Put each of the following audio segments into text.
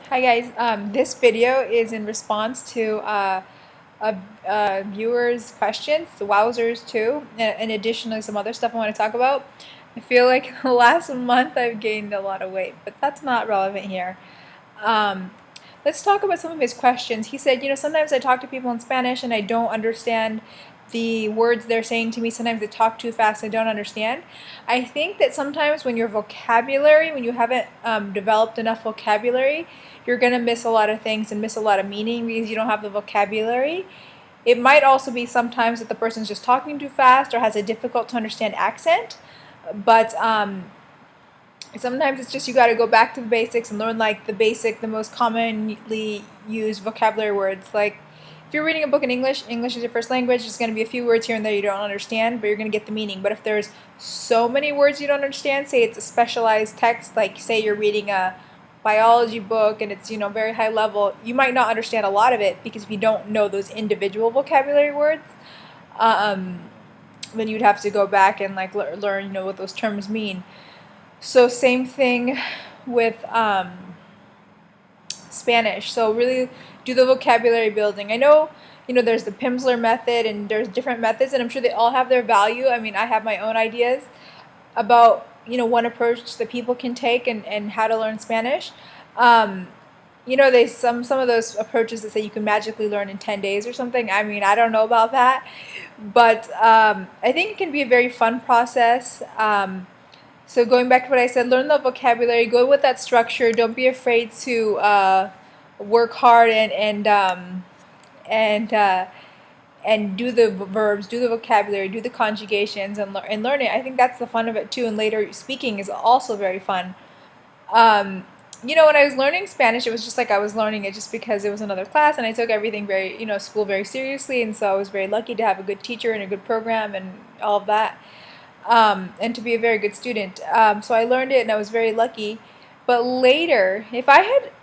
Hi guys, this video is in response to a viewer's questions, the wowzers too, and additionally some other stuff I want to talk about. I feel like in the last month I've gained a lot of weight, but that's not relevant here. Um, let's talk about some of his questions. He said, sometimes I talk to people in Spanish and I don't understand the words they're saying to me. Sometimes they talk too fast, I don't understand. I think that sometimes when you haven't developed enough vocabulary, you're going to miss a lot of things and miss a lot of meaning because you don't have the vocabulary. It might also be sometimes that the person's just talking too fast or has a difficult to understand accent, but sometimes it's just you got to go back to the basics and learn like the most commonly used vocabulary words. Like if you're reading a book in English, English is your first language, there's going to be a few words here and there you don't understand, but you're going to get the meaning. But if there's so many words you don't understand, say it's a specialized text, like say you're reading a biology book and it's very high level, you might not understand a lot of it because if you don't know those individual vocabulary words, then you'd have to go back and like learn what those terms mean. So same thing with Spanish. So really do the vocabulary building. I know, there's the Pimsleur method and there's different methods, and I'm sure they all have their value. I mean, I have my own ideas about, one approach that people can take and how to learn Spanish. There's some of those approaches that say you can magically learn in 10 days or something. I mean, I don't know about that, but I think it can be a very fun process. So going back to what I said, learn the vocabulary, go with that structure. Don't be afraid to work hard and do the verbs, do the vocabulary, do the conjugations, and learn it. I think that's the fun of it too. And later speaking is also very fun. When I was learning Spanish, it was just like I was learning it just because it was another class, and I took everything school very seriously, and so I was very lucky to have a good teacher and a good program and all of that. And to be a very good student. So I learned it and I was very lucky. But later,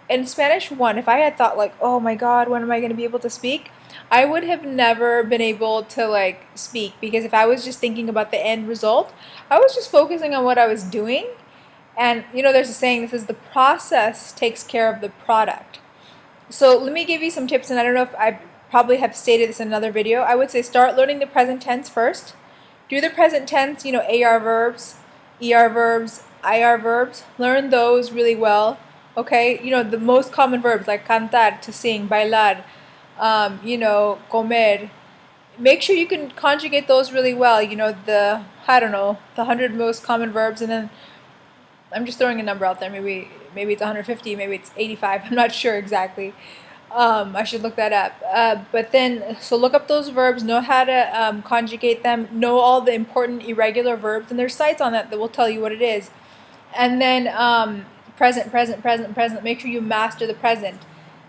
in Spanish 1, if I had thought like, oh my God, when am I going to be able to speak? I would have never been able to like speak, because if I was just thinking about the end result, I was just focusing on what I was doing. And there's a saying that says the process takes care of the product. So let me give you some tips, and I don't know if I probably have stated this in another video. I would say start learning the present tense first. Do the present tense, AR verbs, ER verbs, IR verbs. Learn those really well, okay? The most common verbs like cantar, to sing, bailar, comer. Make sure you can conjugate those really well. The 100 most common verbs, and then I'm just throwing a number out there. Maybe it's 150, maybe it's 85. I'm not sure exactly. I should look that up. But then, so look up those verbs, know how to conjugate them, know all the important irregular verbs, and there's sites on that will tell you what it is. And then present, present, present, present. Make sure you master the present.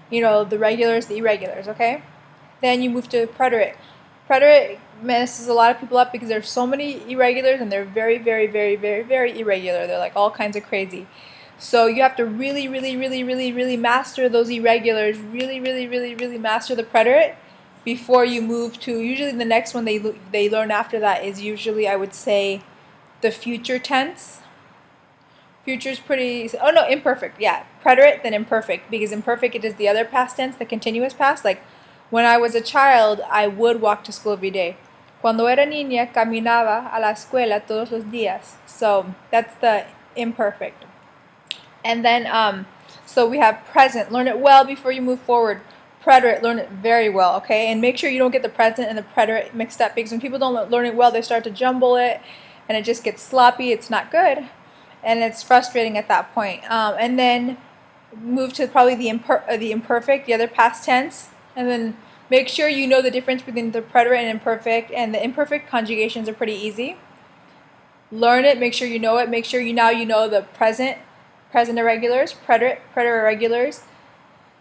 The regulars, the irregulars, okay? Then you move to preterite. Preterite messes a lot of people up because there's so many irregulars, and they're very, very, very, very, very irregular. They're like all kinds of crazy. So you have to really, really, really, really, really master those irregulars, really, really, really, really master the preterite before you move to, usually the next one they learn after that is usually, I would say, the future tense. Future's imperfect, yeah. Preterite, then imperfect, because imperfect, it is the other past tense, the continuous past. Like, when I was a child, I would walk to school every day. Cuando era niña, caminaba a la escuela todos los días. So that's the imperfect. And then, so we have present. Learn it well before you move forward. Preterite, learn it very well, okay? And make sure you don't get the present and the preterite mixed up, because when people don't learn it well, they start to jumble it, and it just gets sloppy. It's not good, and it's frustrating at that point. And then move to probably the imperfect, the other past tense, and then make sure you know the difference between the preterite and imperfect, and the imperfect conjugations are pretty easy. Learn it, make sure you know it, make sure you know the present irregulars, preterite irregulars,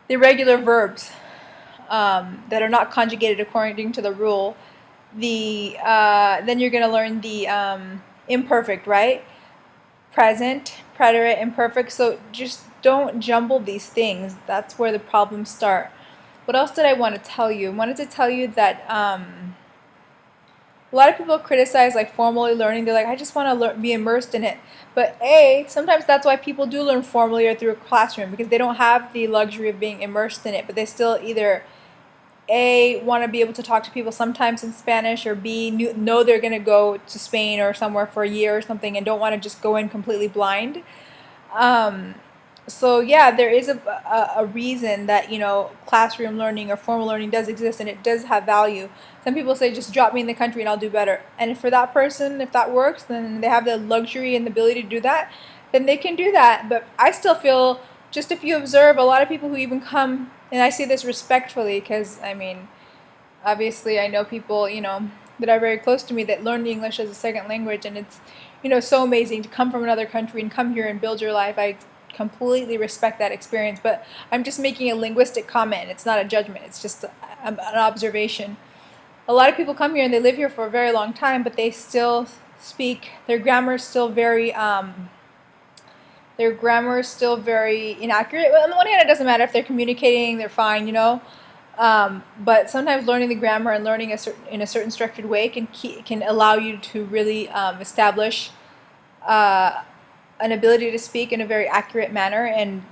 the irregular verbs that are not conjugated according to the rule. Then you're going to learn the imperfect, right? Present, preterite, imperfect. So just don't jumble these things. That's where the problems start. What else did I want to tell you? I wanted to tell you that A lot of people criticize like formally learning. They're like, I just want to be immersed in it. But sometimes that's why people do learn formally or through a classroom, because they don't have the luxury of being immersed in it, but they still either want to be able to talk to people sometimes in Spanish, or B, know they're going to go to Spain or somewhere for a year or something and don't want to just go in completely blind. So yeah, there is a reason that, you know, classroom learning or formal learning does exist, and it does have value. Some people say, just drop me in the country and I'll do better. And for that person, if that works, then they have the luxury and the ability to do that, then they can do that. But I still feel, just if you observe a lot of people who even come, and I say this respectfully because, I mean, obviously I know people, you know, that are very close to me that learn the English as a second language, and it's, you know, so amazing to come from another country and come here and build your life. I completely respect that experience, but I'm just making a linguistic comment. It's not a judgment. It's just an observation. A lot of people come here and they live here for a very long time, but they still speak, their grammar is still very inaccurate. Well, on the one hand, it doesn't matter if they're communicating, they're fine, you know. But sometimes learning the grammar and learning in a certain structured way can allow you to really establish an ability to speak in a very accurate manner. And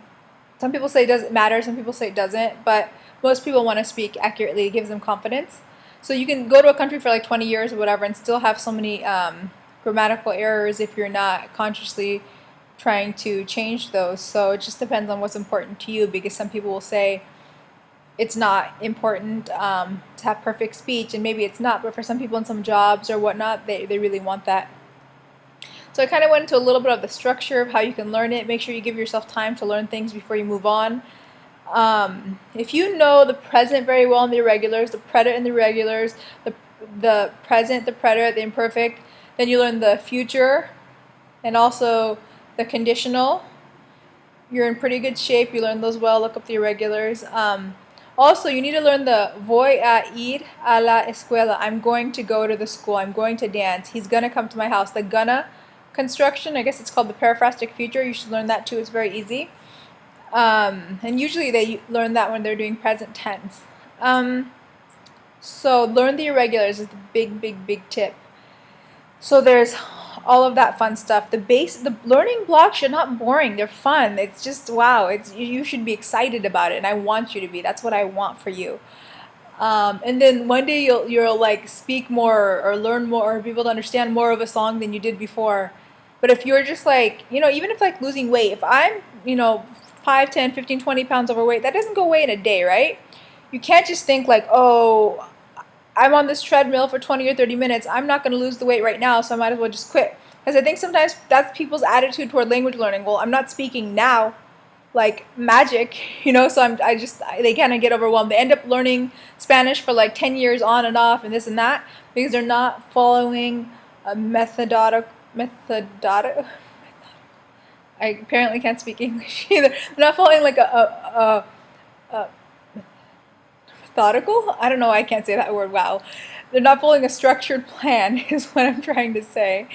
some people say it doesn't matter, some people say it doesn't, but most people want to speak accurately. It gives them confidence. So you can go to a country for like 20 years or whatever and still have so many grammatical errors if you're not consciously trying to change those. So it just depends on what's important to you, because some people will say it's not important to have perfect speech, and maybe it's not, but for some people in some jobs or whatnot, they really want that. So I kind of went into a little bit of the structure of how you can learn it. Make sure you give yourself time to learn things before you move on. If you know the present very well and the irregulars, the preterite and the irregulars, the present, the preterite, the imperfect, then you learn the future and also the conditional. You're in pretty good shape. You learn those well. Look up the irregulars. Also, you need to learn the voy a ir a la escuela. I'm going to go to the school. I'm going to dance. He's going to come to my house. The gonna construction, I guess it's called the periphrastic future. You should learn that too. It's very easy. And usually they learn that when they're doing present tense. So learn the irregulars is the big tip. So there's all of that fun stuff. The learning blocks are not boring. They're fun. It's just, wow. You should be excited about it, and I want you to be. That's what I want for you. And then one day you'll like speak more or learn more or be able to understand more of a song than you did before. But if you're just like, you know, even if like losing weight, if I'm, you know, 5, 10, 15, 20 pounds overweight, that doesn't go away in a day, right? You can't just think like, oh, I'm on this treadmill for 20 or 30 minutes. I'm not going to lose the weight right now, so I might as well just quit. Because I think sometimes that's people's attitude toward language learning. Well, I'm not speaking now like magic, you know, so they kind of get overwhelmed. They end up learning Spanish for like 10 years on and off and this and that because they're not following a I apparently can't speak English either. They're not following like a methodical? I don't know why I can't say that word, wow. They're not following a structured plan is what I'm trying to say.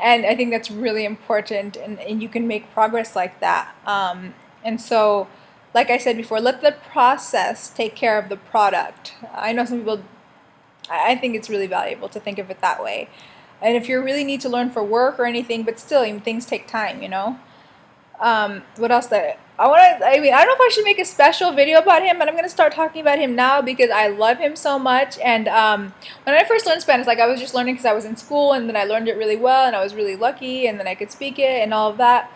And I think that's really important, and you can make progress like that. And so, like I said before, let the process take care of the product. I know some people, I think it's really valuable to think of it that way. And if you really need to learn for work or anything, but still, things take time, you know. What else that I don't know if I should make a special video about him, but I'm going to start talking about him now because I love him so much. And when I first learned Spanish, like I was just learning because I was in school, and then I learned it really well, and I was really lucky, and then I could speak it and all of that.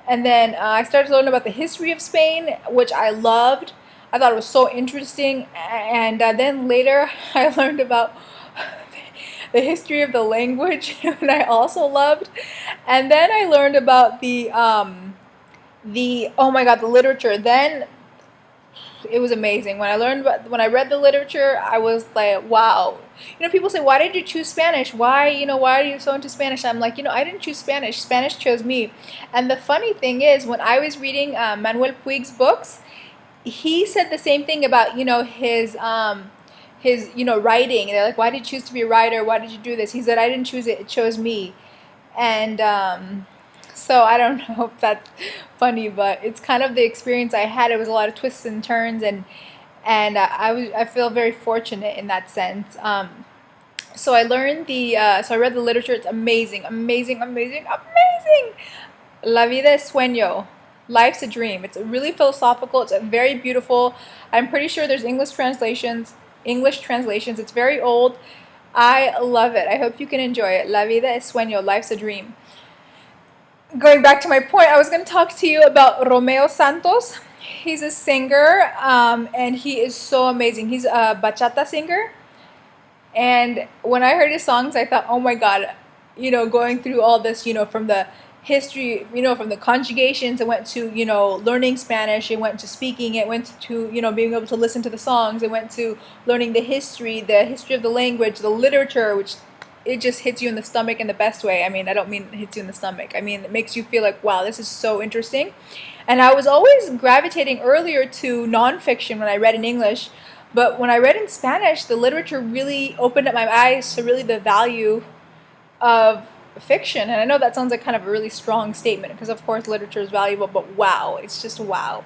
And then I started to learn about the history of Spain, which I loved. I thought it was so interesting. And then later I learned about the history of the language, and I also loved. And then I learned about the oh my god, the literature. Then it was amazing. When I read the literature, I was like, wow. You know, people say, why did you choose Spanish? Why are you so into Spanish? I'm like, I didn't choose Spanish. Spanish chose me. And the funny thing is, when I was reading Manuel Puig's books, he said the same thing about, his writing. And they're like, why did you choose to be a writer? Why did you do this? He said, I didn't choose it. It chose me. And so I don't know if that's funny, but it's kind of the experience I had. It was a lot of twists and turns, and I feel very fortunate in that sense. So I learned so I read the literature. It's amazing, amazing, amazing, amazing. La vida es sueño. Life's a dream. It's really philosophical. It's very beautiful. I'm pretty sure there's English translations. English translations. It's very old. I love it. I hope you can enjoy it. La vida es sueño. Life's a dream. Going back to my point, I was going to talk to you about Romeo Santos. He's a singer, and he is so amazing. He's a bachata singer. And when I heard his songs, I thought, oh my God, going through all this, from the history, from the conjugations, it went to, learning Spanish, it went to speaking, it went to, being able to listen to the songs, it went to learning the history of the language, the literature, which it just hits you in the stomach in the best way. I mean, I don't mean it hits you in the stomach. I mean, it makes you feel like, wow, this is so interesting. And I was always gravitating earlier to nonfiction when I read in English. But when I read in Spanish, the literature really opened up my eyes to really the value of fiction. And I know that sounds like kind of a really strong statement because, of course, literature is valuable, but wow, it's just wow.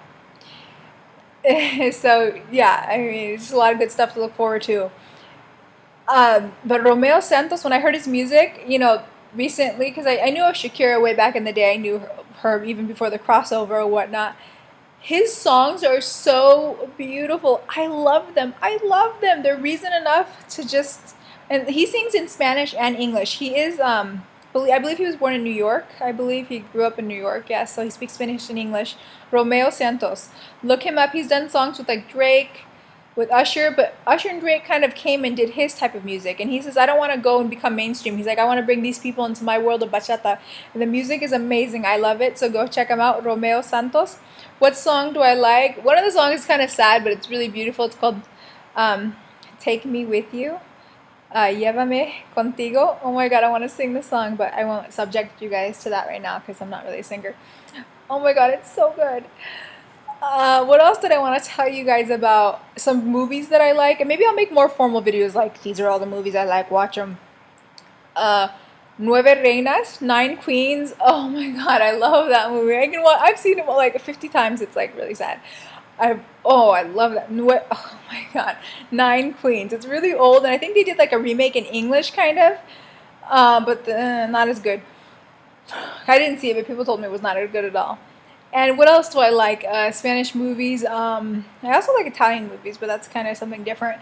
So, yeah, I mean, it's a lot of good stuff to look forward to. But Romeo Santos, when I heard his music, recently, because I knew of Shakira way back in the day, I knew her even before the crossover or whatnot. His songs are so beautiful. I love them. I love them. They're reason enough to just... And he sings in Spanish and English. He is, I believe he was born in New York. I believe he grew up in New York, yes. So he speaks Spanish and English. Romeo Santos. Look him up. He's done songs with like Drake, with Usher, but Usher and Drake kind of came and did his type of music. And he says, I don't want to go and become mainstream. He's like, I want to bring these people into my world of bachata. And the music is amazing. I love it. So go check him out, Romeo Santos. What song do I like? One of the songs is kind of sad, but it's really beautiful. It's called Take Me With You. Llévame Contigo. Oh my God, I want to sing the song, but I won't subject you guys to that right now because I'm not really a singer. Oh my God, it's so good. What else did I want to tell you guys about? Some movies that I like, and maybe I'll make more formal videos like these are all the movies I like, watch them. Nueve Reinas, Nine Queens. Oh my God, I love that movie. I've seen it like 50 times. It's like really sad. I love that. Oh my God, Nine Queens. It's really old, and I think they did like a remake in English, kind of, but not as good. I didn't see it, but people told me it was not as good at all. And what else do I like? Spanish movies. I also like Italian movies, but that's kind of something different.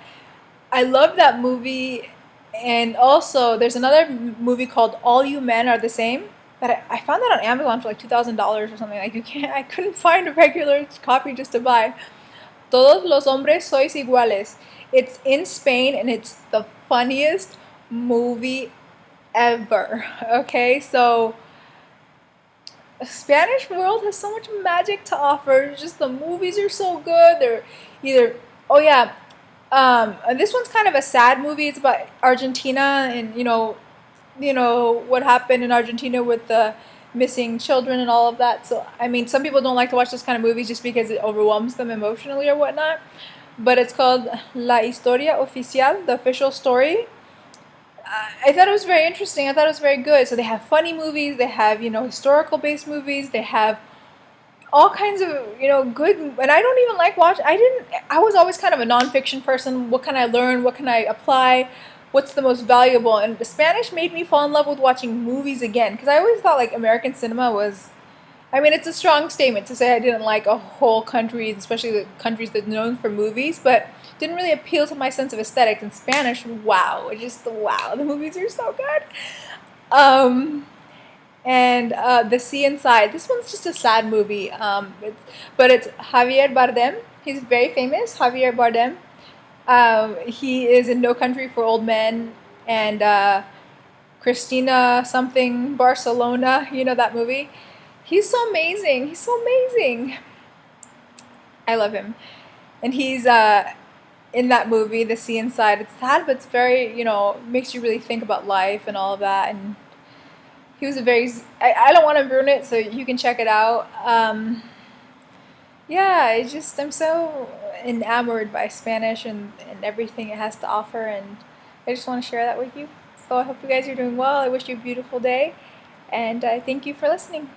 I love that movie. And also, there's another movie called All You Men Are the Same. But I found that on Amazon for like $2,000 or something. Like I couldn't find a regular copy just to buy. Todos los hombres sois iguales. It's in Spain, and it's the funniest movie ever. Okay, so Spanish world has so much magic to offer. Just the movies are so good. They're either and this one's kind of a sad movie. It's about Argentina and what happened in Argentina with the missing children and all of that. So I mean, some people don't like to watch those kind of movies just because it overwhelms them emotionally or whatnot. But it's called La Historia Oficial, the official story. I thought it was very interesting. I thought it was very good. So they have funny movies, they have, historical based movies, they have all kinds of, good, and I don't even like I was always kind of a nonfiction person. What can I learn? What can I apply? What's the most valuable? And the Spanish made me fall in love with watching movies again, because I always thought like American cinema was, I mean, it's a strong statement to say I didn't like a whole country, especially the countries that are known for movies, but didn't really appeal to my sense of aesthetics. In Spanish, wow, the movies are so good. And The Sea Inside. This one's just a sad movie, but it's Javier Bardem. He's very famous, Javier Bardem. He is in No Country for Old Men, and Christina something Barcelona. You know that movie? He's so amazing. He's so amazing. I love him. And he's in that movie, The Sea Inside. It's sad, but it's very, makes you really think about life and all of that. And he was I don't want to ruin it, so you can check it out. Yeah, I'm so enamored by Spanish and everything it has to offer, and I just want to share that with you. So I hope you guys are doing well. I wish you a beautiful day, and I thank you for listening.